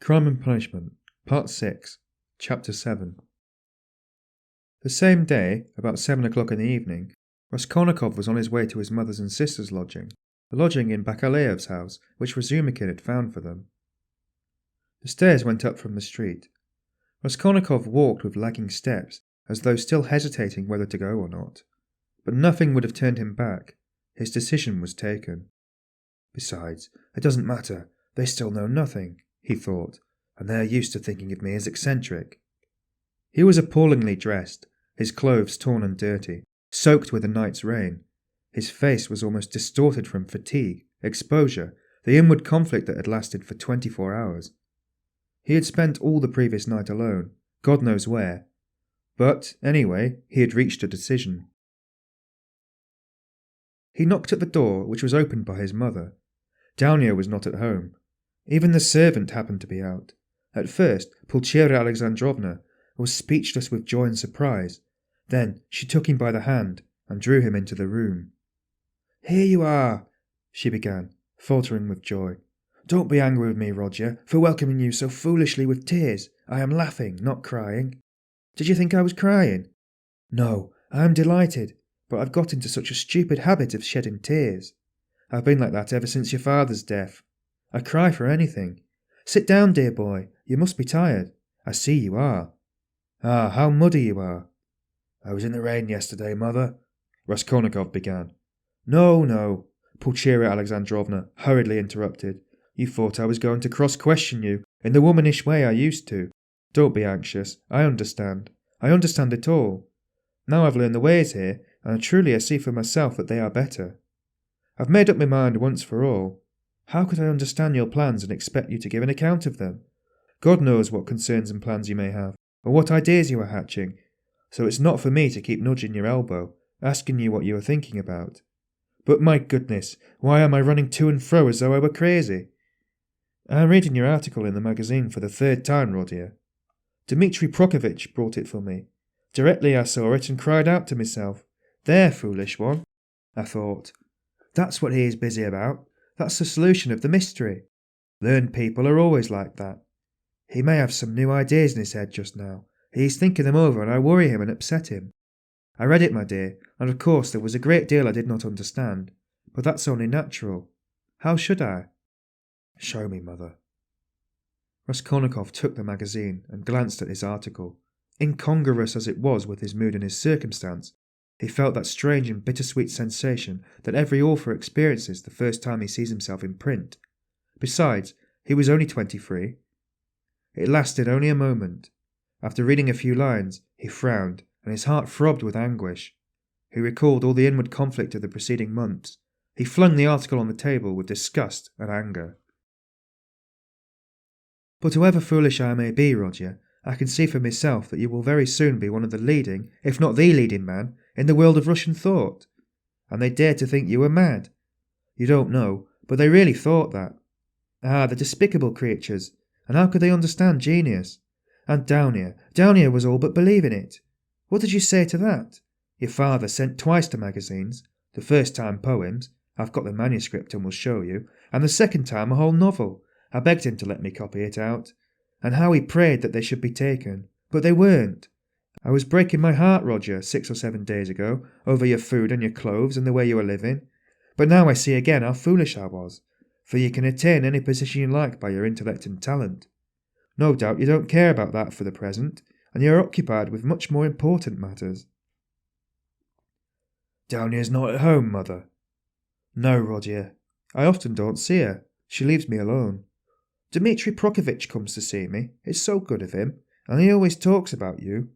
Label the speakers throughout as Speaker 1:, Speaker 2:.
Speaker 1: Crime and Punishment, Part 6, Chapter 7. The same day, about 7 o'clock in the evening, Raskólnikov was on his way to his mother's and sister's lodging, a lodging in Bakaleyev's house, which Razumikin had found for them. The stairs went up from the street. Raskolnikov walked with lagging steps, as though still hesitating whether to go or not. But nothing would have turned him back. His decision was taken. Besides, it doesn't matter. They still know nothing, he thought, and they are used to thinking of me as eccentric. He was appallingly dressed, his clothes torn and dirty, soaked with the night's rain. His face was almost distorted from fatigue, exposure, the inward conflict that had lasted for 24 hours. He had spent all the previous night alone, God knows where. But, anyway, he had reached a decision. He knocked at the door, which was opened by his mother. Dounia was not at home. Even the servant happened to be out. At first, Pulcheria Alexandrovna was speechless with joy and surprise. Then she took him by the hand and drew him into the room. "Here you are," she began, faltering with joy. "Don't be angry with me, Rodya, for welcoming you so foolishly with tears. I am laughing, not crying. Did you think I was crying? No, I am delighted, but I've got into such a stupid habit of shedding tears. I've been like that ever since your father's death. I cry for anything. Sit down, dear boy, you must be tired. I see you are. Ah, how muddy you are." "I was in the rain yesterday, mother," Raskolnikov began. No, Pulcheria Alexandrovna hurriedly interrupted. "You thought I was going to cross-question you in the womanish way I used to. Don't be anxious. I understand. I understand it all. Now I've learned the ways here, and truly I see for myself that they are better. I've made up my mind once for all. How could I understand your plans and expect you to give an account of them? God knows what concerns and plans you may have, or what ideas you are hatching, so it's not for me to keep nudging your elbow, asking you what you are thinking about. But my goodness, why am I running to and fro as though I were crazy? I am reading your article in the magazine for the third time, Rodya. Dmitri Prokofitch brought it for me. Directly I saw it and cried out to myself, 'There, foolish one,' I thought. That's what he is busy about. That's the solution of the mystery. Learned people are always like that. He may have some new ideas in his head just now. He's thinking them over and I worry him and upset him. I read it, my dear, and of course there was a great deal I did not understand, but that's only natural. How should I?" "Show me, mother." Raskolnikov took the magazine and glanced at his article. Incongruous as it was with his mood and his circumstance, he felt that strange and bittersweet sensation that every author experiences the first time he sees himself in print. Besides, he was only 23. It lasted only a moment. After reading a few lines, he frowned, and his heart throbbed with anguish. He recalled all the inward conflict of the preceding months. He flung the article on the table with disgust and anger. "But however foolish I may be, Rodya, I can see for myself that you will very soon be one of the leading, if not the leading man, in the world of Russian thought. And they dared to think you were mad. You don't know, but they really thought that. Ah, the despicable creatures! And how could they understand genius? And Dounia was all but believing it. What did you say to that? Your father sent twice to magazines, the first time poems, I've got the manuscript and will show you, and the second time a whole novel. I begged him to let me copy it out. And how he prayed that they should be taken, but they weren't. I was breaking my heart, Rodya, 6 or 7 days ago, over your food and your clothes and the way you were living. But now I see again how foolish I was, for you can attain any position you like by your intellect and talent. No doubt you don't care about that for the present, and you are occupied with much more important matters." "Dounia's not at home, mother." "No, Rodya. I often don't see her. She leaves me alone. Dmitri Prokofitch comes to see me. It's so good of him, and he always talks about you.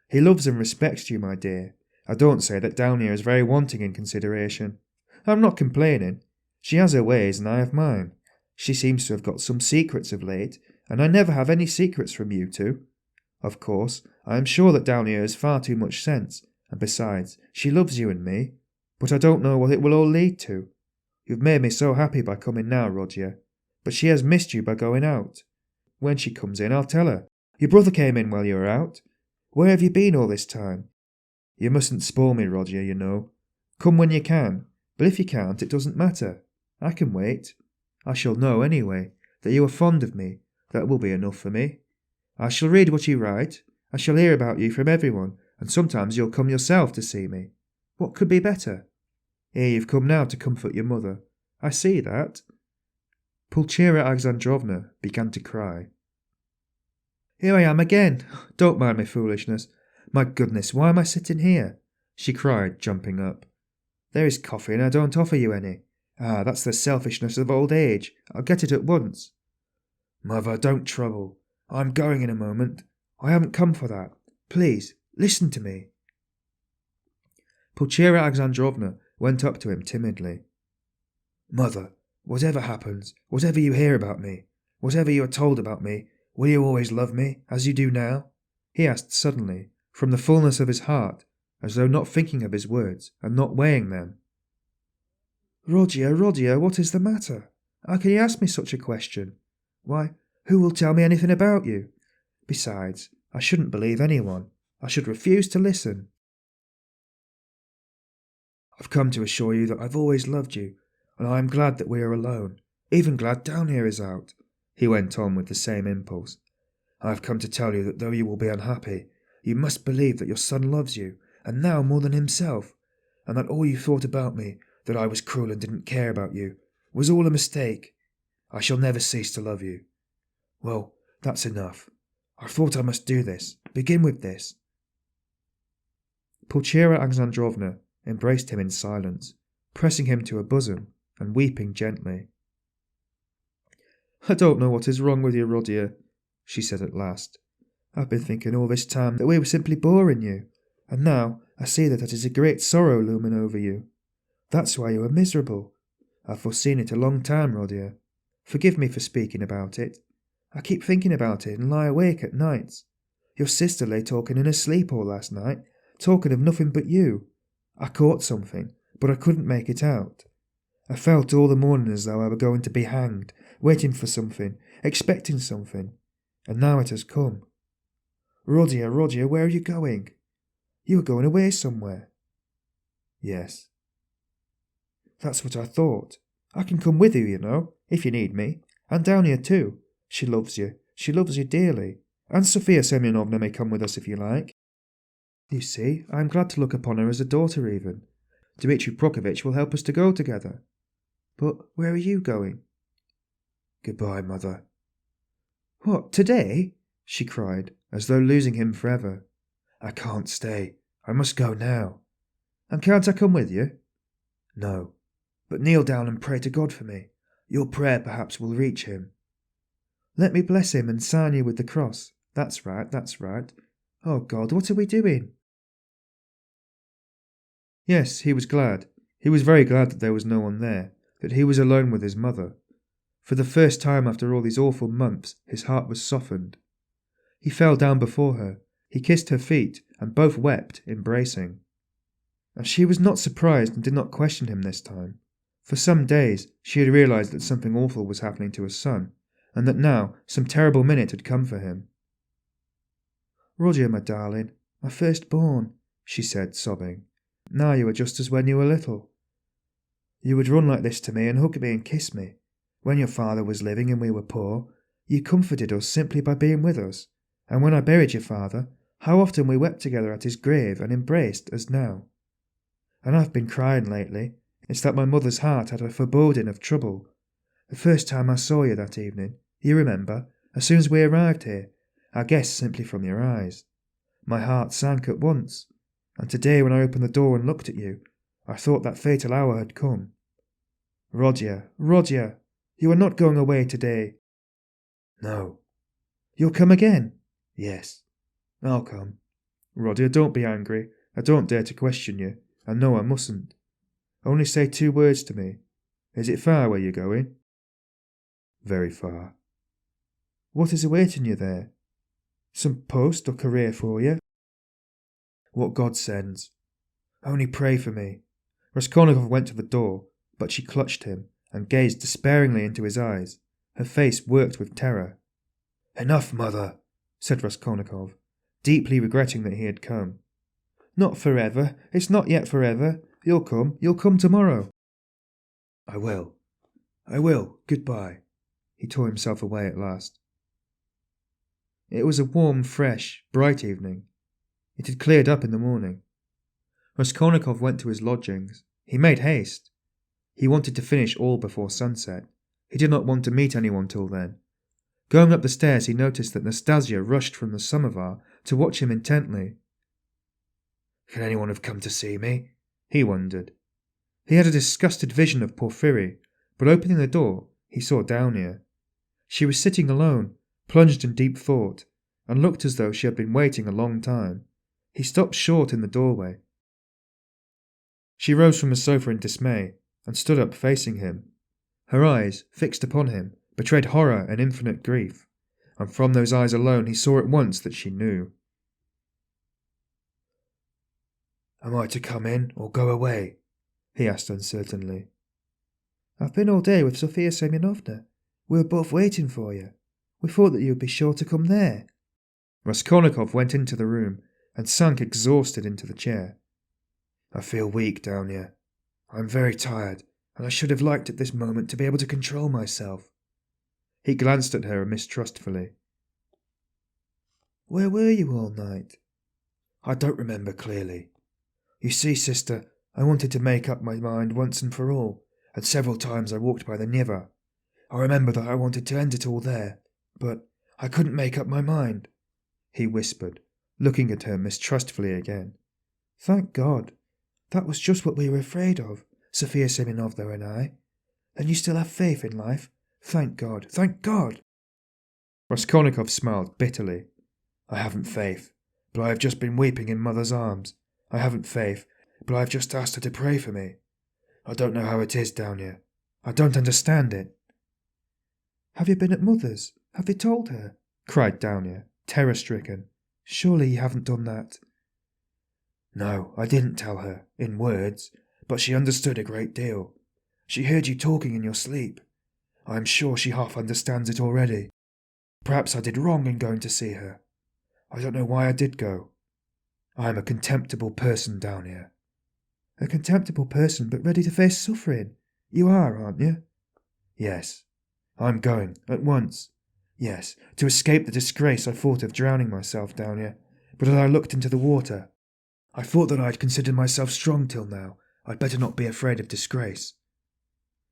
Speaker 1: He loves and respects you, my dear. I don't say that Dounia is very wanting in consideration. I'm not complaining. She has her ways and I have mine. She seems to have got some secrets of late, and I never have any secrets from you two. Of course, I am sure that Dounia has far too much sense, and besides, she loves you and me. But I don't know what it will all lead to. You've made me so happy by coming now, Rodya. But she has missed you by going out. When she comes in, I'll tell her. Your brother came in while you were out. Where have you been all this time? You mustn't spoil me, Rodya, you know. Come when you can, but if you can't, it doesn't matter. I can wait. I shall know, anyway, that you are fond of me, That will be enough for me. I shall read what you write. I shall hear about you from everyone, and sometimes you'll come yourself to see me. What could be better? Here you've come now to comfort your mother. I see that. Pulcheria Alexandrovna began to cry. Here I am again. Don't mind my foolishness. My goodness, why am I sitting here? She cried, jumping up. There is coffee and I don't offer you any. Ah, that's the selfishness of old age. I'll get it at once. Mother, don't trouble. I'm going in a moment. I haven't come for that. Please, listen to me. Pulcheria Alexandrovna went up to him timidly. Mother, whatever happens, whatever you hear about me, whatever you are told about me, will you always love me, as you do now? He asked suddenly, from the fullness of his heart, as though not thinking of his words and not weighing them. Rodya, what is the matter? How can you ask me such a question? Why, who will tell me anything about you? Besides, I shouldn't believe anyone. I should refuse to listen. I've come to assure you that I've always loved you, and I am glad that we are alone, even glad Dounia is out, he went on with the same impulse. I have come to tell you that though you will be unhappy, you must believe that your son loves you, and now more than himself, and that all you thought about me, that I was cruel and didn't care about you, was all a mistake. I shall never cease to love you. Well, that's enough. I thought I must do this, begin with this. Pulcheria Alexandrovna embraced him in silence, pressing him to her bosom and weeping gently. I don't know what is wrong with you, Rodya, she said at last. I've been thinking all this time that we were simply boring you, and now I see that it is a great sorrow looming over you. That's why you are miserable. I've foreseen it a long time, Rodya. Forgive me for speaking about it. I keep thinking about it and lie awake at nights. Your sister lay talking in her sleep all last night, talking of nothing but you. I caught something, but I couldn't make it out. I felt all the morning as though I were going to be hanged, waiting for something, expecting something, and now it has come. Rodya, where are you going? You are going away somewhere. Yes. That's what I thought. I can come with you, you know, if you need me, and Dounia too. She loves you dearly, and Sofia Semyonovna may come with us if you like. You see, I am glad to look upon her as a daughter even. Dmitri Prokofitch will help us to go together. But where are you going? Goodbye, Mother. What, today? She cried, as though losing him forever. I can't stay. I must go now. And can't I come with you? No. But kneel down and pray to God for me. Your prayer perhaps will reach him. Let me bless him and sign you with the cross. That's right. Oh God, what are we doing? Yes, he was glad. He was very glad that there was no one there, that he was alone with his mother. For the first time after all these awful months, his heart was softened. He fell down before her. He kissed her feet, and both wept, embracing. And she was not surprised and did not question him this time. For some days she had realized that something awful was happening to her son, and that now some terrible minute had come for him. Rodya, my darling, my firstborn, she said, sobbing. Now you are just as when you were little. You would run like this to me and hug me and kiss me. When your father was living and we were poor, you comforted us simply by being with us. And when I buried your father, how often we wept together at his grave and embraced as now. And I've been crying lately. It's that my mother's heart had a foreboding of trouble. The first time I saw you that evening, you remember, as soon as we arrived here, I guessed simply from your eyes. My heart sank at once, and today when I opened the door and looked at you, I thought that fatal hour had come. Rodya, you are not going away today. No. You'll come again? Yes. I'll come. Rodya, don't be angry. I don't dare to question you. I know I mustn't. Only say 2 words to me. Is it far where you're going? Very far. What is awaiting you there? Some post or career for you? What God sends. Only pray for me. Raskólnikov went to the door, but she clutched him and gazed despairingly into his eyes. Her face worked with terror. Enough, mother, said Raskólnikov, deeply regretting that he had come. Not forever. It's not yet forever. You'll come tomorrow. I will. Goodbye. He tore himself away at last. It was a warm, fresh, bright evening. It had cleared up in the morning. Raskolnikov went to his lodgings. He made haste. He wanted to finish all before sunset. He did not want to meet anyone till then. Going up the stairs, he noticed that Nastasia rushed from the samovar to watch him intently. "Can anyone have come to see me?" he wondered. He had a disgusted vision of Porfiry, but opening the door, he saw Dounia. She was sitting alone, plunged in deep thought, and looked as though she had been waiting a long time. He stopped short in the doorway. She rose from the sofa in dismay, and stood up facing him. Her eyes, fixed upon him, betrayed horror and infinite grief, and from those eyes alone he saw at once that she knew. "Am I to come in or go away?" he asked uncertainly. "I've been all day with Sofya Semyonovna. We were both waiting for you. We thought that you would be sure to come there." Raskolnikov went into the room and sank exhausted into the chair. "I feel weak, Dounia. I am very tired, and I should have liked at this moment to be able to control myself." He glanced at her mistrustfully. "Where were you all night?" "I don't remember clearly. You see, sister, I wanted to make up my mind once and for all, and several times I walked by the Neva. I remember that I wanted to end it all there, but I couldn't make up my mind," he whispered, looking at her mistrustfully again. "Thank God. That was just what we were afraid of, Sofya Semyonovna and I. And you still have faith in life? Thank God, thank God!" Raskolnikov smiled bitterly. "I haven't faith, but I have just been weeping in Mother's arms. I haven't faith, but I have just asked her to pray for me. I don't know how it is down here. I don't understand it." "Have you been at Mother's? Have you told her?" cried Dounia, terror-stricken. "Surely you haven't done that." "No, I didn't tell her, in words, but she understood a great deal. She heard you talking in your sleep. I am sure she half understands it already. Perhaps I did wrong in going to see her. I don't know why I did go. I am a contemptible person down here." "A contemptible person, but ready to face suffering. You are, aren't you?" "Yes. I'm going, at once. Yes, to escape the disgrace I thought of drowning myself down here, but as I looked into the water, I thought that I had considered myself strong till now. I'd better not be afraid of disgrace,"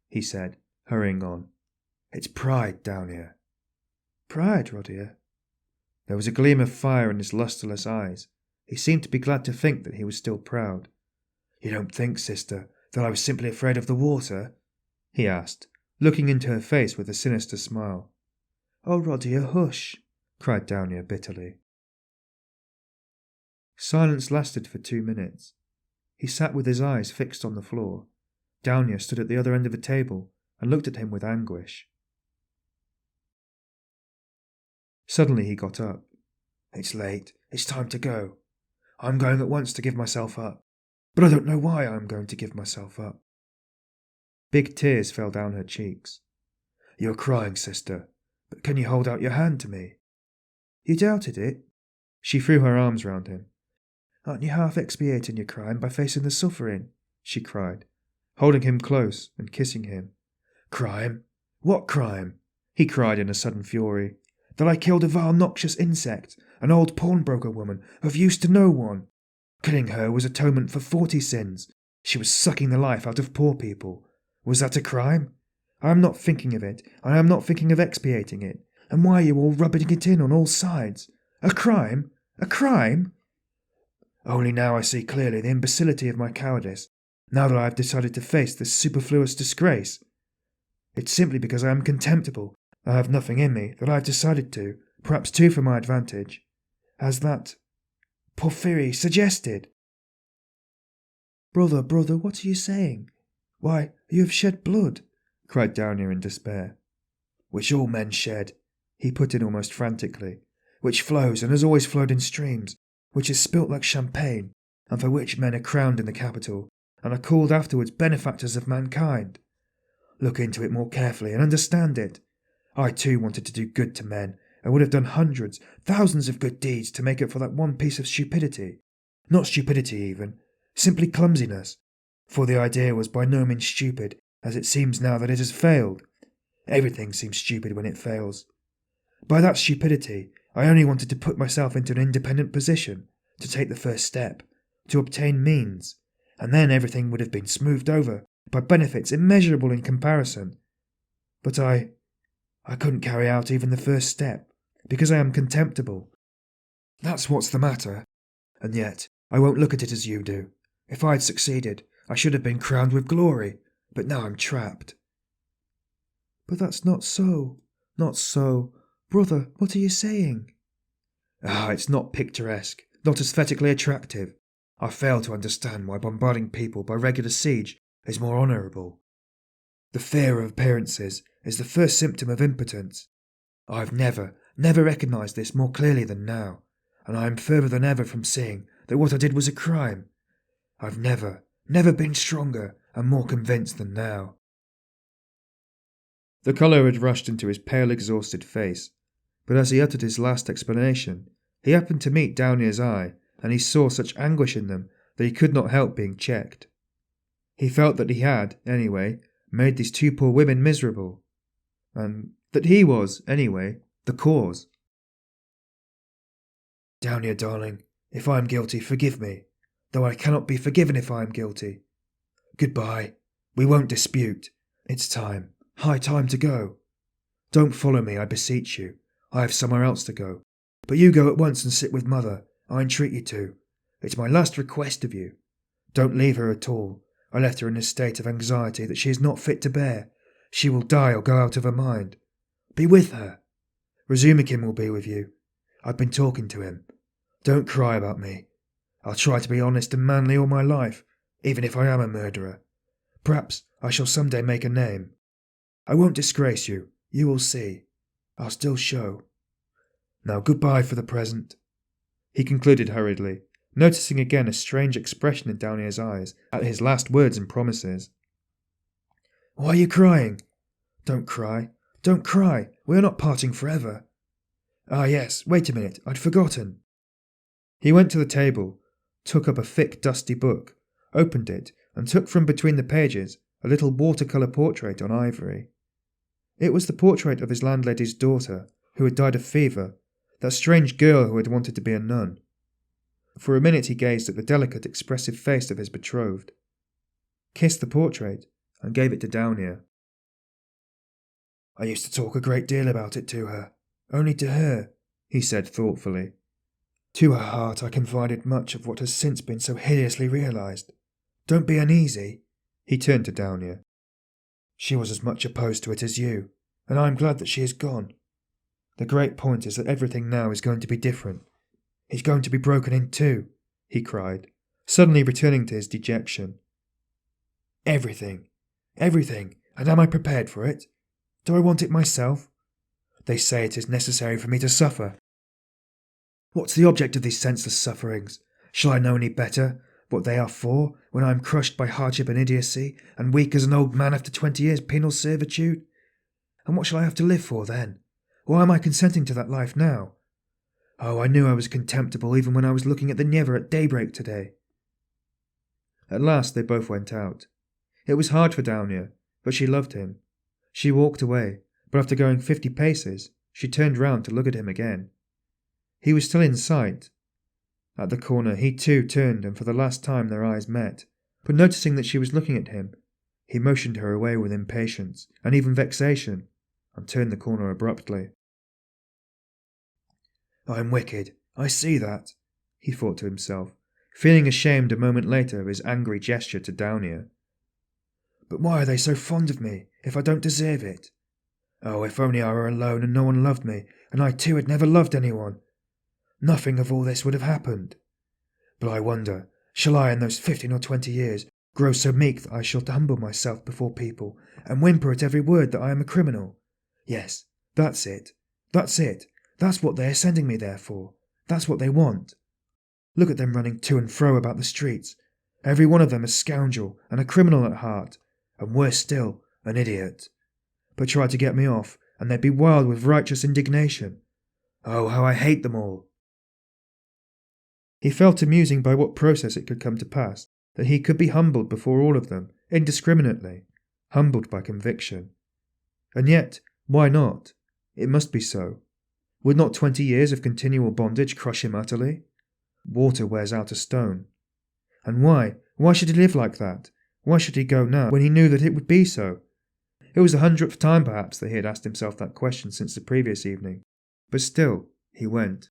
Speaker 1: he said, hurrying on. "It's pride down here." "Pride, Rodya?" There was a gleam of fire in his lustreless eyes. He seemed to be glad to think that he was still proud. "You don't think, sister, that I was simply afraid of the water?" he asked, looking into her face with a sinister smile. "Oh, Rodya, hush!" cried Dounia bitterly. Silence lasted for 2 minutes. He sat with his eyes fixed on the floor. Dounia stood at the other end of the table and looked at him with anguish. Suddenly he got up. "It's late. It's time to go. I'm going at once to give myself up. But I don't know why I am going to give myself up." Big tears fell down her cheeks. "You're crying, sister, but can you hold out your hand to me?" "You doubted it?" She threw her arms round him. "Aren't you half expiating your crime by facing the suffering?" she cried, holding him close and kissing him. "Crime? What crime?" he cried in a sudden fury. "That I killed a vile noxious insect, an old pawnbroker woman of use to no one. Killing her was atonement for 40 sins. She was sucking the life out of poor people. Was that a crime? I am not thinking of it, and I am not thinking of expiating it. And why are you all rubbing it in on all sides? A crime? A crime? Only now I see clearly the imbecility of my cowardice, now that I have decided to face this superfluous disgrace. It's simply because I am contemptible, I have nothing in me, that I have decided to, perhaps too for my advantage, as that Porfiry suggested." Brother, what are you saying? Why, you have shed blood," cried Dounia in despair. "Which all men shed," he put in almost frantically, "which flows and has always flowed in streams, which is spilt like champagne, and for which men are crowned in the capital, and are called afterwards benefactors of mankind. Look into it more carefully and understand it. I too wanted to do good to men, and would have done hundreds, thousands of good deeds to make up for that one piece of stupidity. Not stupidity even, simply clumsiness, for the idea was by no means stupid, as it seems now that it has failed. Everything seems stupid when it fails. By that stupidity I only wanted to put myself into an independent position, to take the first step, to obtain means, and then everything would have been smoothed over by benefits immeasurable in comparison. But I couldn't carry out even the first step, because I am contemptible. That's what's the matter. And yet, I won't look at it as you do. If I had succeeded, I should have been crowned with glory, but now I'm trapped. But that's not so. Not so. Brother, what are you saying? It's not picturesque, not aesthetically attractive. I fail to understand why bombarding people by regular siege is more honourable. The fear of appearances is the first symptom of impotence. I've never recognised this more clearly than now, and I am further than ever from seeing that what I did was a crime. I've never been stronger and more convinced than now. The colour had rushed into his pale, exhausted face, but as he uttered his last explanation, he happened to meet Dounia's eye, and he saw such anguish in them that he could not help being checked. He felt that he had, anyway, made these two poor women miserable, and that he was, anyway, the cause. Dounia, darling, if I am guilty, forgive me, though I cannot be forgiven if I am guilty. Goodbye. We won't dispute. It's time, high time to go. Don't follow me, I beseech you. I have somewhere else to go. But you go at once and sit with Mother. I entreat you to. It's my last request of you. Don't leave her at all. I left her in a state of anxiety that she is not fit to bear. She will die or go out of her mind. Be with her. Razumikin will be with you. I've been talking to him. Don't cry about me. I'll try to be honest and manly all my life, even if I am a murderer. Perhaps I shall some day make a name. I won't disgrace you. You will see. I'll still show. Now goodbye for the present. He concluded hurriedly, noticing again a strange expression in Dounia's eyes at his last words and promises. Why are you crying? Don't cry. Don't cry. We are not parting forever. Ah, yes, wait a minute. I'd forgotten. He went to the table, took up a thick, dusty book, opened it, and took from between the pages a little watercolour portrait on ivory. It was the portrait of his landlady's daughter, who had died of fever, that strange girl who had wanted to be a nun. For a minute he gazed at the delicate, expressive face of his betrothed, kissed the portrait, and gave it to Dounia. I used to talk a great deal about it to her, only to her, he said thoughtfully. To her heart I confided much of what has since been so hideously realised. Don't be uneasy. He turned to Dounia. She was as much opposed to it as you, and I am glad that she is gone. The great point is that everything now is going to be different. He's going to be broken in two, he cried, suddenly returning to his dejection. Everything, and am I prepared for it? Do I want it myself? They say it is necessary for me to suffer. What's the object of these senseless sufferings? Shall I know any better what they are for when I am crushed by hardship and idiocy, and weak as an old man after 20 years' penal servitude? And what shall I have to live for then? Why am I consenting to that life now? Oh, I knew I was contemptible even when I was looking at the Neva at daybreak today. At last they both went out. It was hard for Dounia, but she loved him. She walked away, but after going 50 paces, she turned round to look at him again. He was still in sight. At the corner he too turned, and for the last time their eyes met, but noticing that she was looking at him, he motioned her away with impatience, and even vexation, and turned the corner abruptly. I am wicked, I see that, he thought to himself, feeling ashamed a moment later of his angry gesture to Dounia. But why are they so fond of me, if I don't deserve it? Oh, if only I were alone and no one loved me, and I too had never loved anyone. Nothing of all this would have happened. But I wonder, shall I in those 15 or 20 years grow so meek that I shall humble myself before people and whimper at every word that I am a criminal? Yes, that's it. That's what they are sending me there for. That's what they want. Look at them running to and fro about the streets. Every one of them a scoundrel and a criminal at heart, and worse still, an idiot. But try to get me off, and they'd be wild with righteous indignation. Oh, how I hate them all. He felt amusing by what process it could come to pass that he could be humbled before all of them, indiscriminately, humbled by conviction. And yet, why not? It must be so. Would not 20 years of continual bondage crush him utterly? Water wears out a stone. And why? Why should he live like that? Why should he go now, when he knew that it would be so? It was the 100th time, perhaps, that he had asked himself that question since the previous evening. But still, he went.